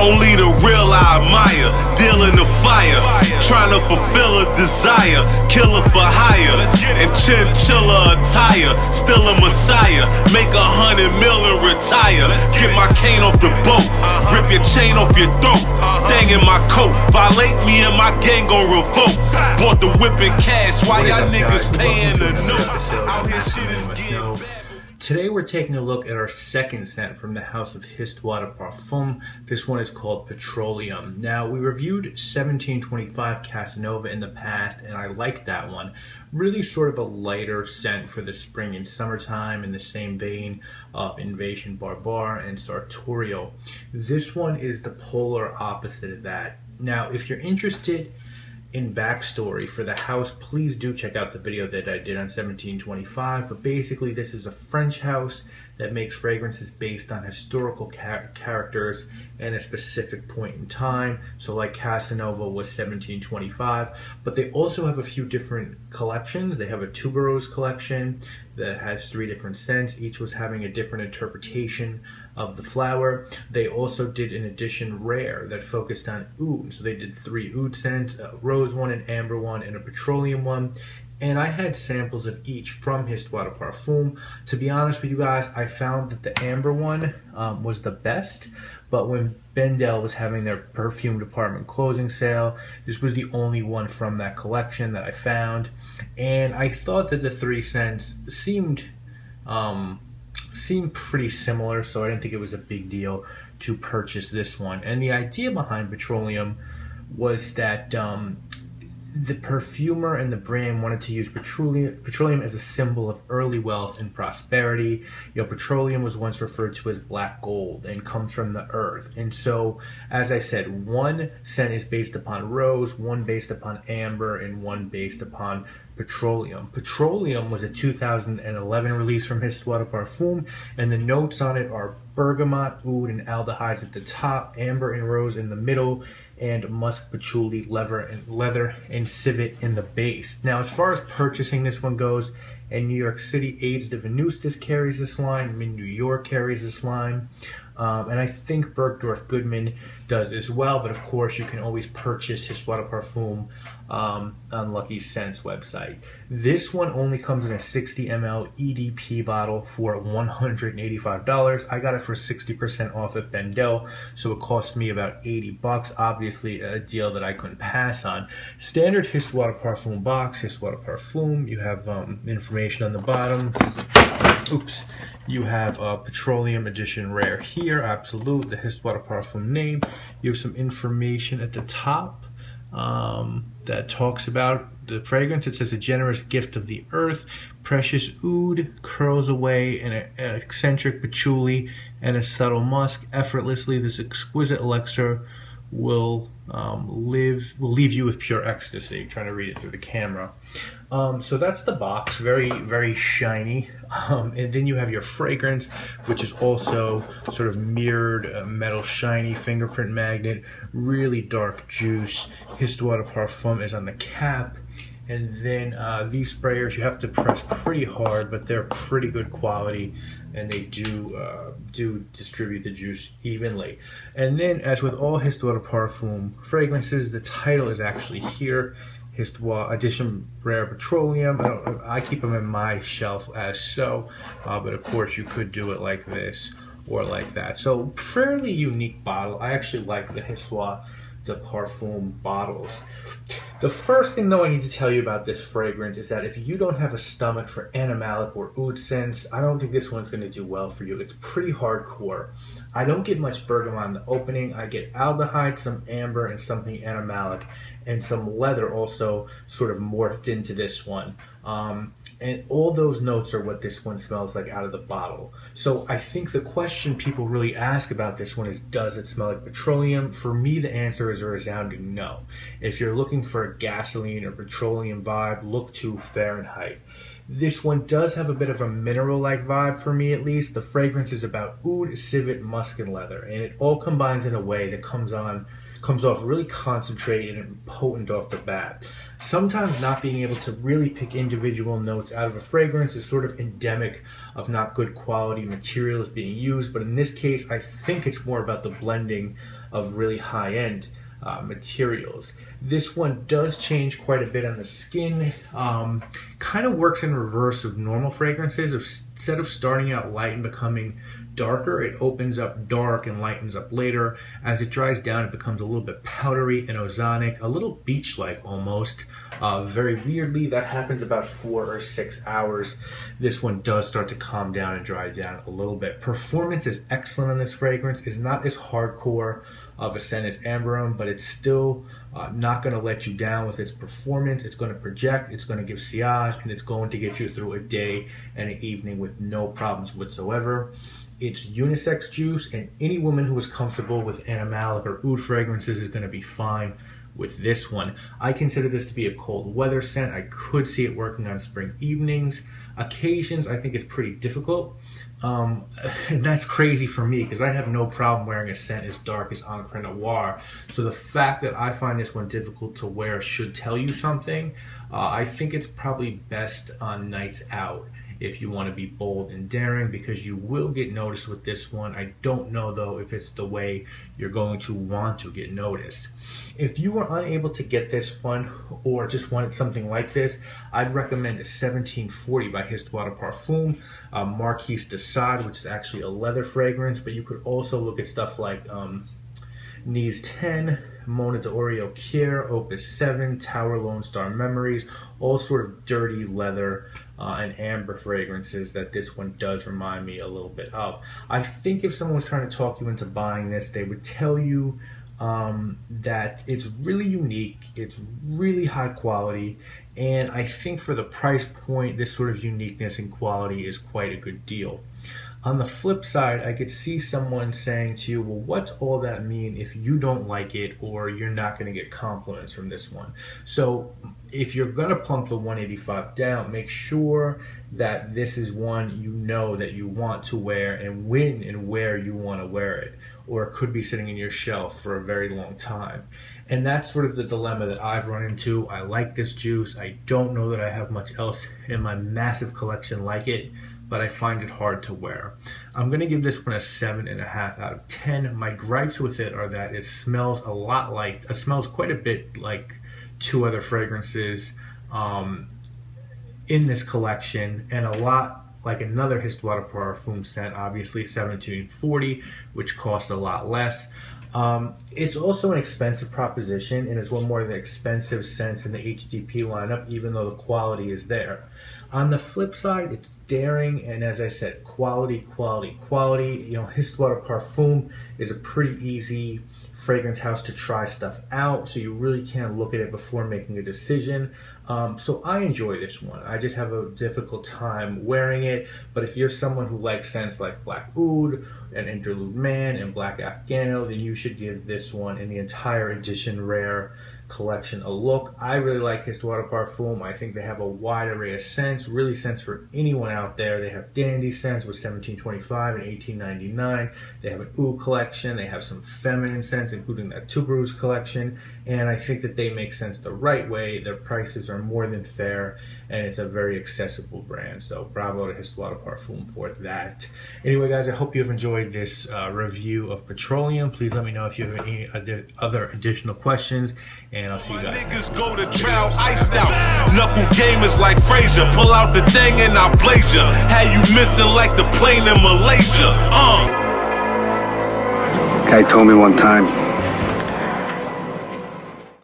Only the real I admire, dealing the fire, trying to fulfill a desire, killer for hire, and chinchilla attire, still a messiah, make 100 million retire, get my cane off the boat, rip your chain off your throat, dang in my coat, violate me and my gang gon' revoke, bought the whip in cash, why y'all niggas paying the note, out here shit is getting bad. Today we're taking a look at our second scent from the house of Histoires de Parfum. This one is called Petroleum. Now, we reviewed 1725 Casanova in the past, and I liked that one. Really sort of a lighter scent for the spring and summertime, in the same vein of Invasion Barbar and Sartorial. This one is the polar opposite of that. Now, if you're interested in backstory for the house, please do check out the video that I did on 1725. But basically, this is a French house that makes fragrances based on historical characters and a specific point in time. So like Casanova was 1725, but they also have a few different collections. They have a tuberose collection that has 3 different scents. Each was having a different interpretation of the flower. They also did an edition rare that focused on oud. So they did 3 oud scents, a rose one, an amber one, and a petroleum one. And I had samples of each from Histoires de Parfum. To be honest with you guys, I found that the amber one was the best. But when Bendel was having their perfume department closing sale, this was the only one from that collection that I found. And I thought that the 3 scents seemed pretty similar, so I didn't think it was a big deal to purchase this one. And the idea behind Petroleum was that the perfumer and the brand wanted to use petroleum as a symbol of early wealth and prosperity. You know, petroleum was once referred to as black gold and comes from the earth. And so, as I said, one scent is based upon rose, one based upon amber, and one based upon petroleum. Petroleum was a 2011 release from Histoires de Parfum, and the notes on it are bergamot, oud, and aldehydes at the top, amber and rose in the middle, and musk, patchouli, leather, and civet in the base. Now, as far as purchasing this one goes, in New York City, Aids de Venustus carries this line, in New York carries this line, and I think Bergdorf Goodman does as well, but of course you can always purchase Histoires de Parfum on Lucky Scent's website. This one only comes in a 60 ml EDP bottle for $185. I got it for 60% off at Bendel, so it cost me about 80 bucks. Obviously a deal that I couldn't pass on. Standard Histoires de Parfum box, Histoires de Parfum. You have information on the bottom. Oops. You have a Petroleum Edition Rare here, Absolute, the Histoires de Parfum name. You have some information at the top that talks about the fragrance. It says, a generous gift of the earth, precious oud curls away in an eccentric patchouli and a subtle musk. Effortlessly, this exquisite elixir will leave you with pure ecstasy. Trying to read it through the camera. So that's the box, very, very shiny. And then you have your fragrance, which is also sort of mirrored metal shiny fingerprint magnet, really dark juice. Histoires de Parfum is on the cap. And then these sprayers, you have to press pretty hard, but they're pretty good quality, and they do distribute the juice evenly. And then, as with all Histoires de Parfum fragrances, the title is actually here, Histoires Edition Rare Petroleum. I keep them in my shelf as so, but of course you could do it like this or like that. So, fairly unique bottle. I actually like the Histoires de Parfum bottles. The first thing though I need to tell you about this fragrance is that if you don't have a stomach for animalic or oud scents, I don't think this one's going to do well for you. It's pretty hardcore. I don't get much bergamot in the opening. I get aldehyde, some amber, and something animalic, and some leather also sort of morphed into this one. And all those notes are what this one smells like out of the bottle. So I think the question people really ask about this one is, does it smell like petroleum? For me, the answer is a resounding no. If you're looking for a gasoline or petroleum vibe, look to Fahrenheit. This one does have a bit of a mineral-like vibe for me, at least. The fragrance is about oud, civet, musk, and leather, and it all combines in a way that comes off really concentrated and potent off the bat. Sometimes not being able to really pick individual notes out of a fragrance is sort of endemic of not good quality materials being used, but in this case I think it's more about the blending of really high-end materials. This one does change quite a bit on the skin. Kind of works in reverse of normal fragrances. Instead of starting out light and becoming darker, it opens up dark and lightens up later. As it dries down, it becomes a little bit powdery and ozonic, a little beach-like almost. Very weirdly, that happens about 4 or 6 hours. This one does start to calm down and dry down a little bit. Performance is excellent on this fragrance. It's not as hardcore of a scent as Amber Own, but it's still not going to let you down with its performance. It's going to project, it's going to give sillage, and it's going to get you through a day and an evening with no problems whatsoever. It's unisex juice, and any woman who is comfortable with animalic or oud fragrances is going to be fine with this one. I consider this to be a cold weather scent. I could see it working on spring evenings. Occasions, I think it's pretty difficult. And that's crazy for me because I have no problem wearing a scent as dark as Encre Noir. So the fact that I find this one difficult to wear should tell you something. I think it's probably best on nights out if you want to be bold and daring, because you will get noticed with this one. I don't know though if it's the way you're going to want to get noticed. If you were unable to get this one or just wanted something like this, I'd recommend 1740 by Histoires de Parfum, Marquise de Sade, which is actually a leather fragrance, but you could also look at stuff like Nise 10, Mona de Oreo Kier, Opus 7, Tower Lone Star Memories, all sort of dirty leather and amber fragrances that this one does remind me a little bit of. I think if someone was trying to talk you into buying this, they would tell you that it's really unique, it's really high quality, and I think for the price point, this sort of uniqueness and quality is quite a good deal. On the flip side, I could see someone saying to you, well, what's all that mean if you don't like it or you're not going to get compliments from this one? So if you're going to plunk the 185 down, make sure that this is one you know that you want to wear and when and where you want to wear it, or it could be sitting in your shelf for a very long time. And that's sort of the dilemma that I've run into. I like this juice. I don't know that I have much else in my massive collection like it, but I find it hard to wear. I'm gonna give this one a 7.5 out of 10. My gripes with it are that it smells a lot like, it smells quite a bit like 2 other fragrances in this collection, and a lot like another Histoires de Parfum scent, obviously 1740, which costs a lot less. It's also an expensive proposition, and it's one more of the expensive scents in the HDP lineup, even though the quality is there. On the flip side, it's daring, and as I said, quality, quality, quality. You know, Histoires de Parfum is a pretty easy fragrance house to try stuff out, so you really can't look at it before making a decision. So I enjoy this one. I just have a difficult time wearing it, but if you're someone who likes scents like Black Oud and Interlude Man and Black Afghano, then you should give this one in the entire edition rare collection a look. I really like Histoires de Parfum. I think they have a wide array of scents, really scents for anyone out there. They have dandy scents with 1725 and 1899. They have an oud collection. They have some feminine scents, including that tuberose collection, and I think that they make sense the right way. Their prices are more than fair, and it's a very accessible brand. So bravo to Histoires de Parfum for that. Anyway, guys, I hope you've enjoyed this review of Petroleum. Please let me know if you have any other additional questions, and I'll see you guys. Niggas go to trial iced out. Knuckle gamers like Frazier. Pull out the thing and I blaze ya. Had you missing like the plane in Malaysia. Guy told me one time,